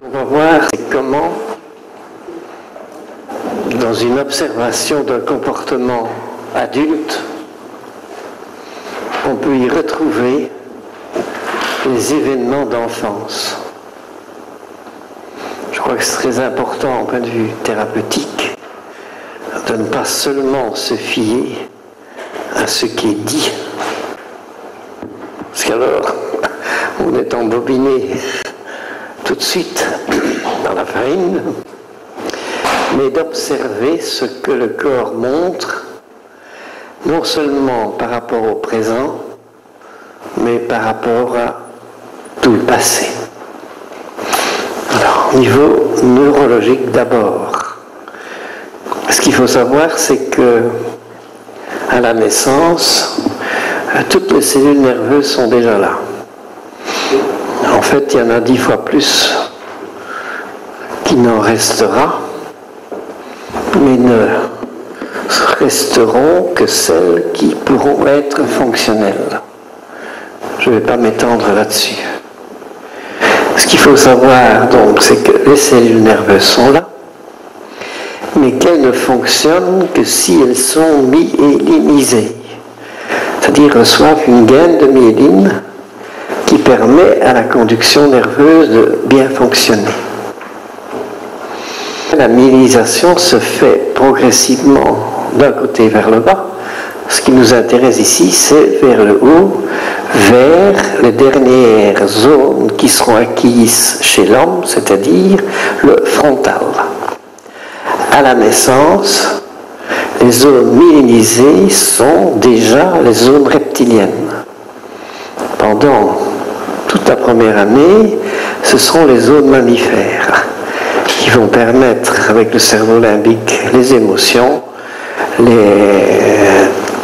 On va voir comment, dans une observation d'un comportement adulte, on peut y retrouver les événements d'enfance. Je crois que c'est très important, au point de vue thérapeutique, de ne pas seulement se fier à ce qui est dit, parce qu'alors on est embobiné tout de suite dans la farine, mais d'observer ce que le corps montre, non seulement par rapport au présent, mais par rapport à tout le passé. Alors, au niveau neurologique d'abord, ce qu'il faut savoir, c'est que à la naissance, toutes les cellules nerveuses sont déjà là. En fait, il y en a 10 fois plus qui n'en restera, mais ne resteront que celles qui pourront être fonctionnelles. Je ne vais pas m'étendre là-dessus. Ce qu'il faut savoir, donc, c'est que les cellules nerveuses sont là, mais qu'elles ne fonctionnent que si elles sont myélinisées, c'est-à-dire reçoivent une gaine de myéline qui permet à la conduction nerveuse de bien fonctionner. La myélinisation se fait progressivement d'un côté vers le bas. Ce qui nous intéresse ici, c'est vers le haut, vers les dernières zones qui seront acquises chez l'homme, c'est-à-dire le frontal. À la naissance, les zones myélinisées sont déjà les zones reptiliennes. Pendant toute la première année, ce seront les zones mammifères qui vont permettre, avec le cerveau limbique, les émotions,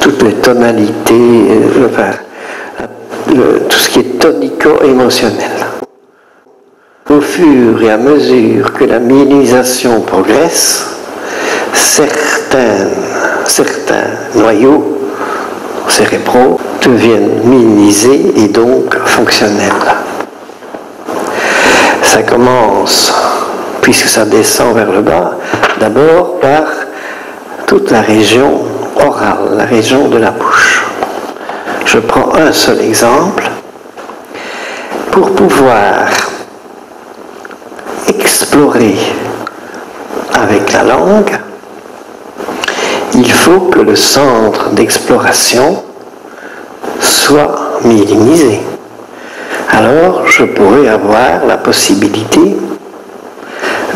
toutes les tonalités, tout ce qui est tonico-émotionnel. Au fur et à mesure que la myélinisation progresse, certains noyaux cérébraux deviennent myélinisés et donc fonctionnels. Ça commence, puisque ça descend vers le bas, d'abord par toute la région orale, la région de la bouche. Je prends un seul exemple. Pour pouvoir explorer avec la langue, il faut que le centre d'exploration soit myélinisé. Alors, je pourrais avoir la possibilité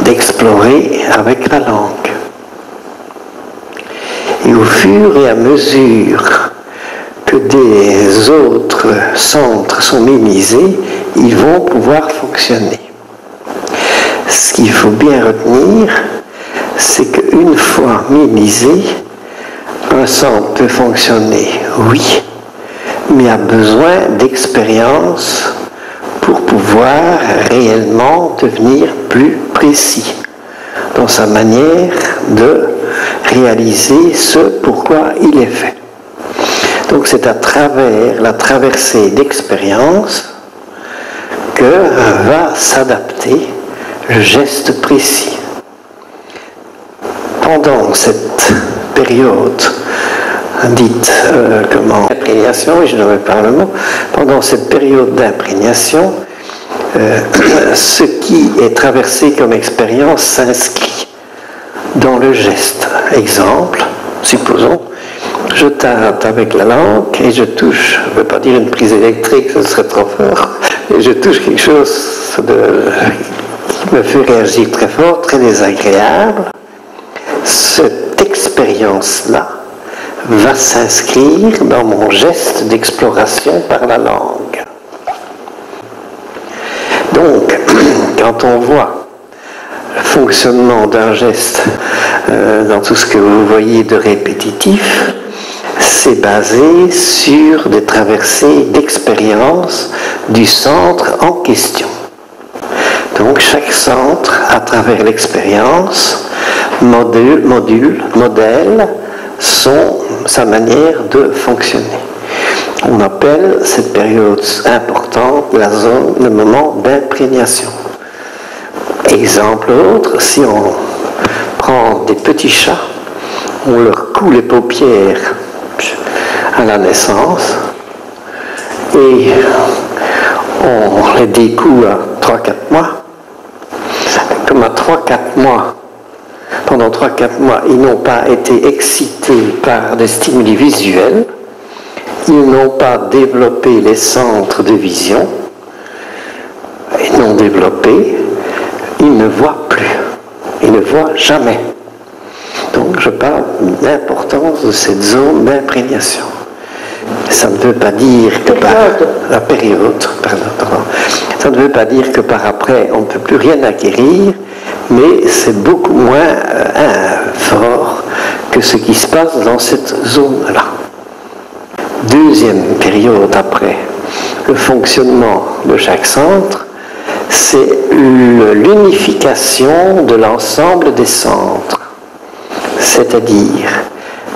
d'explorer avec la langue. Et au fur et à mesure que des autres centres sont myélinisés, ils vont pouvoir fonctionner. Ce qu'il faut bien retenir, c'est qu'une fois myélinisé, un centre peut fonctionner, oui, mais a besoin d'expérience pour pouvoir réellement devenir plus précis dans sa manière de réaliser ce pourquoi il est fait. Donc c'est à travers la traversée d'expérience que va s'adapter le geste précis. Pendant cette période dite imprégnation, et je n'aurai pas le mot, pendant cette période d'imprégnation, ce qui est traversé comme expérience s'inscrit dans le geste. Exemple, supposons, je tâte avec la langue et je touche, je ne veux pas dire une prise électrique, ce serait trop fort, et je touche quelque chose qui me fait réagir très fort, très désagréable. Cette expérience-là va s'inscrire dans mon geste d'exploration par la langue. Donc, quand on voit le fonctionnement d'un geste dans tout ce que vous voyez de répétitif, c'est basé sur des traversées d'expérience du centre en question. Donc chaque centre, à travers l'expérience, modèle sa manière de fonctionner. On appelle cette période importante le moment d'imprégnation. Exemple autre, si on prend des petits chats, on leur coud les paupières à la naissance et on les découd à 3-4 mois. Comme à 3-4 mois, pendant 3-4 mois, ils n'ont pas été excités par des stimuli visuels, ils n'ont pas développé les centres de vision, ils n'ont développé, ils ne voient plus, ils ne voient jamais. Donc je parle de l'importance de cette zone d'imprégnation. Ça ne veut pas dire que par la période, ça ne veut pas dire que par après on ne peut plus rien acquérir, mais c'est beaucoup moins fort que ce qui se passe dans cette zone-là. Deuxième période après le fonctionnement de chaque centre, c'est l'unification de l'ensemble des centres. C'est-à-dire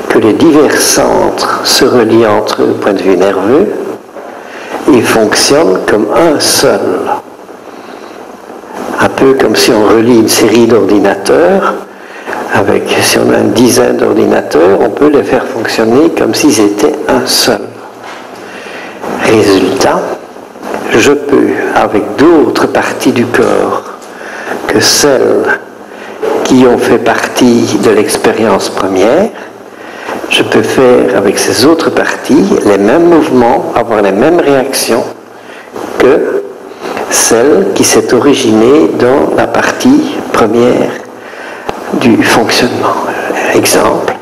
que les divers centres se relient entre eux du point de vue nerveux et fonctionnent comme un seul. Un peu comme si on relie une série d'ordinateurs, si on a une dizaine d'ordinateurs, on peut les faire fonctionner comme s'ils étaient un seul. Résultat, je peux, avec d'autres parties du corps que celles qui ont fait partie de l'expérience première, je peux faire avec ces autres parties les mêmes mouvements, avoir les mêmes réactions que celle qui s'est originée dans la partie première du fonctionnement. Exemple,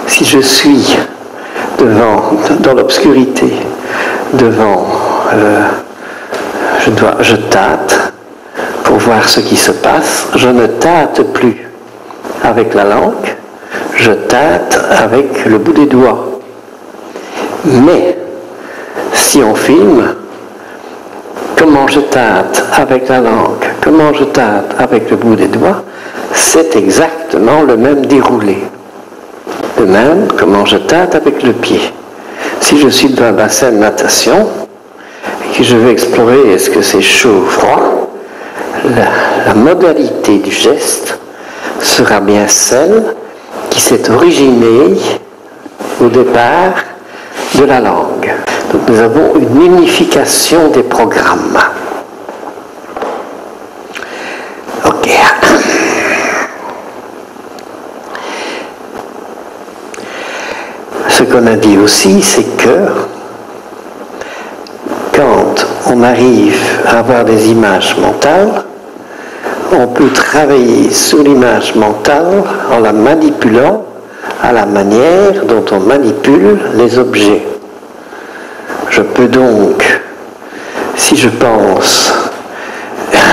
si je suis dans l'obscurité, je tâte pour voir ce qui se passe, je ne tâte plus avec la langue, je tâte avec le bout des doigts. Mais si on filme, comment je tâte avec la langue, comment je tâte avec le bout des doigts, c'est exactement le même déroulé. De même, comment je tâte avec le pied. Si je suis dans un bassin de natation et que je vais explorer est-ce que c'est chaud ou froid, la modalité du geste sera bien celle qui s'est originée au départ de la langue. Donc nous avons une unification des programmes. Ok. Ce qu'on a dit aussi, c'est que quand on arrive à avoir des images mentales, on peut travailler sur l'image mentale en la manipulant à la manière dont on manipule les objets. Je peux donc, si je pense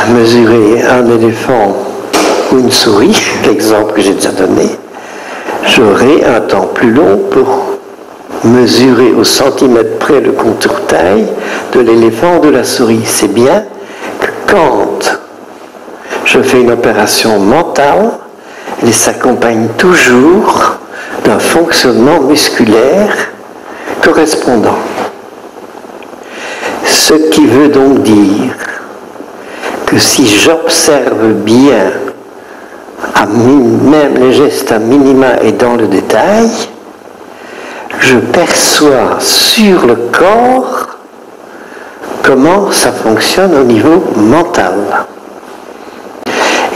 mesurer un éléphant ou une souris, l'exemple que j'ai déjà donné, j'aurai un temps plus long pour mesurer au centimètre près le contour taille de l'éléphant ou de la souris. C'est bien que quand je fais une opération mentale, elle s'accompagne toujours d'un fonctionnement musculaire correspondant. Ce qui veut donc dire que si j'observe bien même les gestes à minima et dans le détail, je perçois sur le corps comment ça fonctionne au niveau mental.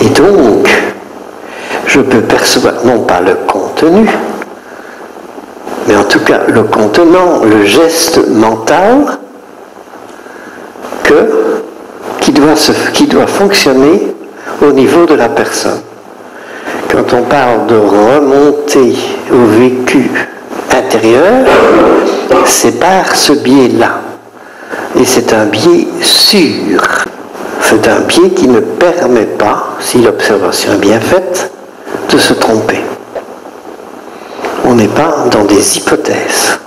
Et donc, je peux percevoir non pas le contenu, mais en tout cas le contenant, le geste mental qui doit fonctionner au niveau de la personne. Quand on parle de remonter au vécu intérieur, c'est par ce biais-là. Et c'est un biais sûr. C'est un biais qui ne permet pas, si l'observation est bien faite, de se tromper. On n'est pas dans des hypothèses.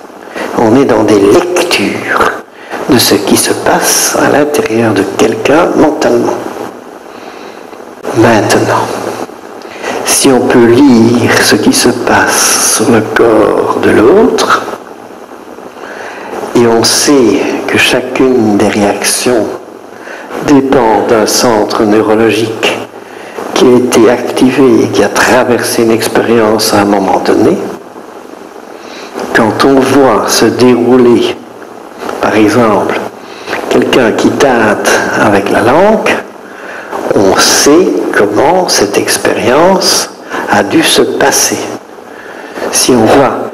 On est dans des lectures de ce qui se passe à l'intérieur de quelqu'un mentalement. Maintenant, si on peut lire ce qui se passe sur le corps de l'autre, et on sait que chacune des réactions dépend d'un centre neurologique qui a été activé et qui a traversé une expérience à un moment donné, quand on voit se dérouler, par exemple, quelqu'un qui tâte avec la langue, on sait comment cette expérience a dû se passer. Si on voit,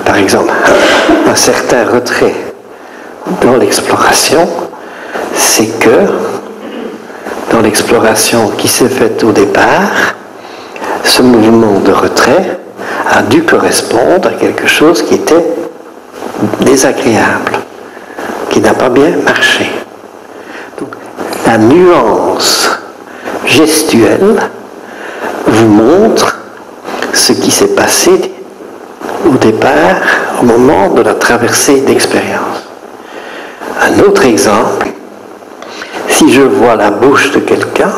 par exemple, un certain retrait dans l'exploration, c'est que dans l'exploration qui s'est faite au départ, ce mouvement de retrait a dû correspondre à quelque chose qui était désagréable, qui n'a pas bien marché. Donc, la nuance gestuelle vous montre ce qui s'est passé au départ, au moment de la traversée d'expérience. Un autre exemple, si je vois la bouche de quelqu'un,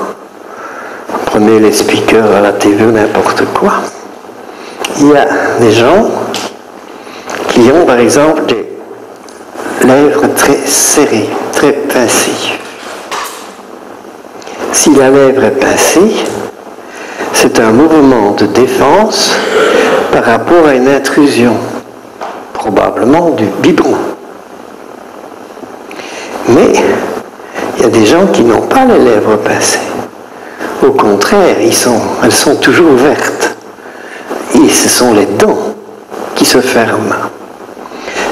prenez les speakers à la TV ou n'importe quoi, il y a des gens qui ont par exemple des lèvres très serrées, très pincées. Si la lèvre est pincée, c'est un mouvement de défense par rapport à une intrusion, probablement du biberon. Mais il y a des gens qui n'ont pas les lèvres pincées. Au contraire, elles sont toujours ouvertes. Et ce sont les dents qui se ferment.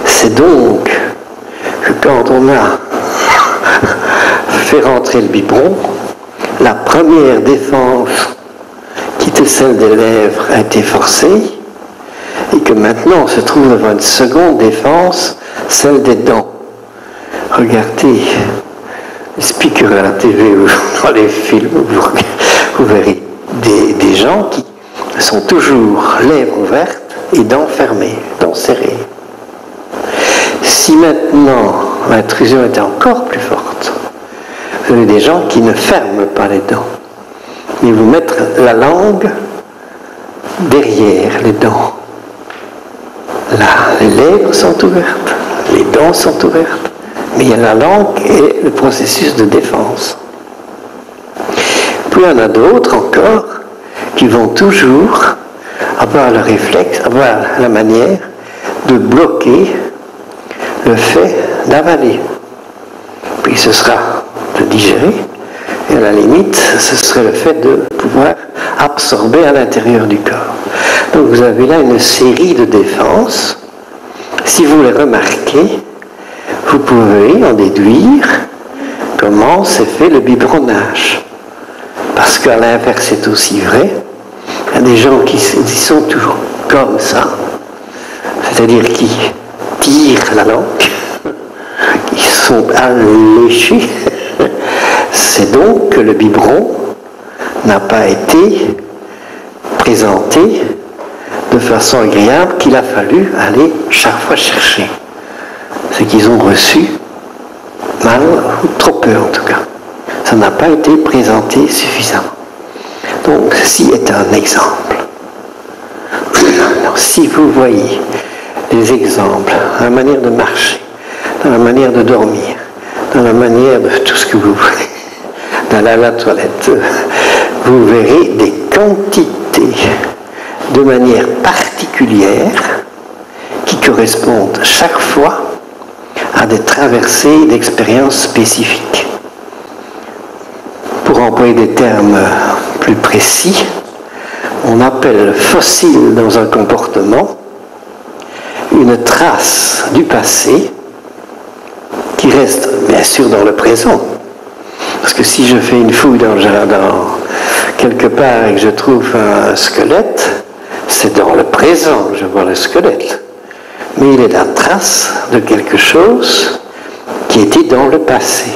C'est donc que quand on a fait rentrer le biberon, la première défense, qui était celle des lèvres, a été forcée, et que maintenant on se trouve devant une seconde défense, celle des dents. Regardez les speakers à la TV ou dans les films, vous verrez des gens qui sont toujours lèvres ouvertes et dents fermées, dents serrées. Si maintenant l'intrusion était encore plus forte, vous avez des gens qui ne ferment pas les dents, mais vous mettent la langue derrière les dents. Là, les lèvres sont ouvertes, les dents sont ouvertes, mais il y a la langue et le processus de défense. Puis il y en a d'autres encore qui vont toujours avoir le réflexe, avoir la manière de bloquer le fait d'avaler. Puis ce sera de digérer, et à la limite, ce serait le fait de pouvoir absorber à l'intérieur du corps. Donc vous avez là une série de défenses. Si vous les remarquez, vous pouvez en déduire comment s'est fait le biberonnage. Parce qu'à l'inverse, c'est aussi vrai. Il y a des gens qui sont toujours comme ça, c'est-à-dire qui tirent la langue, qui sont alléchés. C'est donc que le biberon n'a pas été présenté de façon agréable, qu'il a fallu aller chaque fois chercher. Ce qu'ils ont reçu, mal ou trop peu en tout cas. Ça n'a pas été présenté suffisamment. Donc, ceci est un exemple. Alors, si vous voyez des exemples dans la manière de marcher, dans la manière de dormir, dans la manière de tout ce que vous voulez, d'aller à la toilette, vous verrez des quantités de manière particulière qui correspondent chaque fois à des traversées d'expériences spécifiques. Pour employer des termes plus précis, on appelle fossile dans un comportement une trace du passé qui reste bien sûr dans le présent. Parce que si je fais une fouille dans le jardin quelque part et que je trouve un squelette, c'est dans le présent que je vois le squelette. Mais il est la trace de quelque chose qui était dans le passé.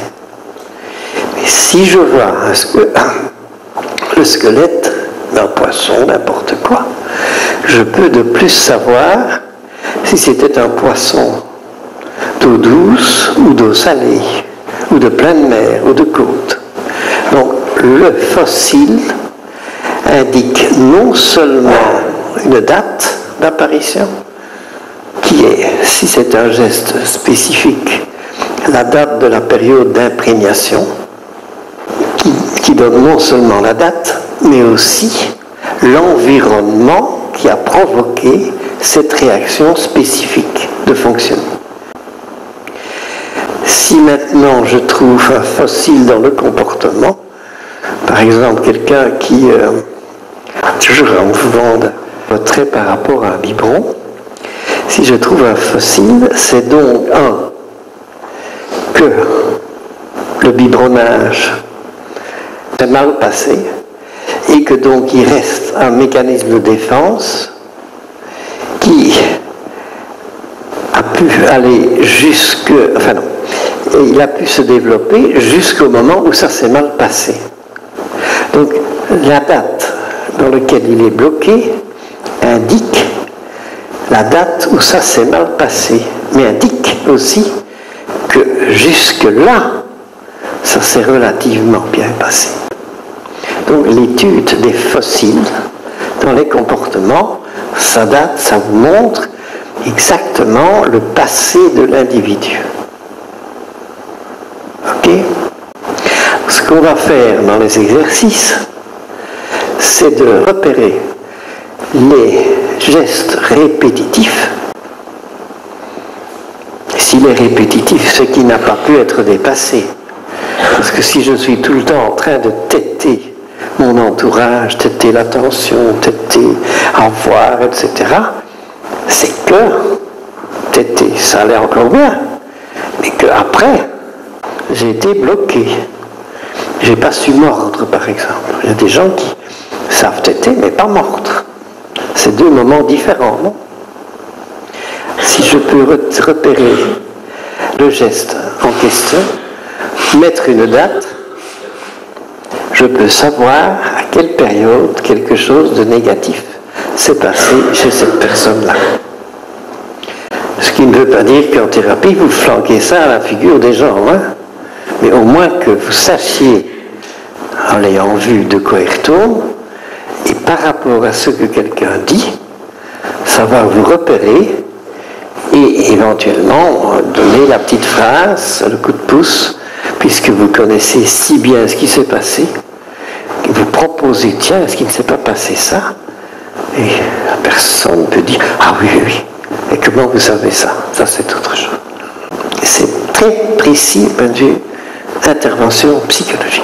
Mais si je vois le squelette d'un poisson, n'importe quoi, je peux de plus savoir si c'était un poisson d'eau douce ou d'eau salée, ou de pleine mer, ou de côte. Donc le fossile indique non seulement une date d'apparition, qui est, si c'est un geste spécifique, la date de la période d'imprégnation, qui donne non seulement la date, mais aussi l'environnement qui a provoqué cette réaction spécifique de fonctionnement. Si maintenant je trouve un fossile dans le comportement, par exemple quelqu'un qui a toujours un mouvement de retrait par rapport à un biberon, si je trouve un fossile, c'est donc que le biberonnage s'est mal passé et que donc il reste un mécanisme de défense qui a pu aller jusque... Enfin non, il a pu se développer jusqu'au moment où ça s'est mal passé. Donc la date dans laquelle il est bloqué indique la date où ça s'est mal passé, mais indique aussi que jusque-là, ça s'est relativement bien passé. Donc l'étude des fossiles dans les comportements, ça date, ça vous montre exactement le passé de l'individu. Ok ? Ce qu'on va faire dans les exercices, c'est de repérer les gestes répétitifs. S'il est répétitif, ce qui n'a pas pu être dépassé. Parce que si je suis tout le temps en train de têter mon entourage, têter l'attention, têter au revoir, etc., c'est que têter, ça allait encore bien, mais qu'après, j'ai été bloqué. J'ai pas su mordre, par exemple. Il y a des gens qui savent têter, mais pas mordre. C'est deux moments différents, non ? Si je peux repérer le geste en question, mettre une date, je peux savoir à quelle période quelque chose de négatif s'est passé chez cette personne-là. Ce qui ne veut pas dire qu'en thérapie, vous flanquez ça à la figure des gens, hein ? Mais au moins que vous sachiez, en l'ayant vu, de quoi il retourne, et par rapport à ce que quelqu'un dit, ça va vous repérer et éventuellement donner la petite phrase, le coup de pouce, puisque vous connaissez si bien ce qui s'est passé, vous proposez, tiens, est-ce qu'il ne s'est pas passé ça? Et la personne peut dire, ah oui, oui, oui. Et comment vous savez ça? Ça, c'est autre chose. Et c'est très précis, point de vue intervention psychologique.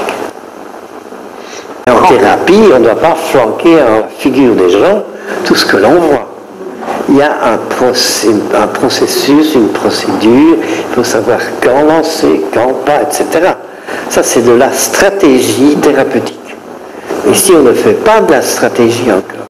En thérapie, on ne doit pas flanquer en figure des gens tout ce que l'on voit. Il y a un processus, une procédure, il faut savoir quand lancer, quand pas, etc. Ça, c'est de la stratégie thérapeutique. Et si on ne fait pas de la stratégie encore,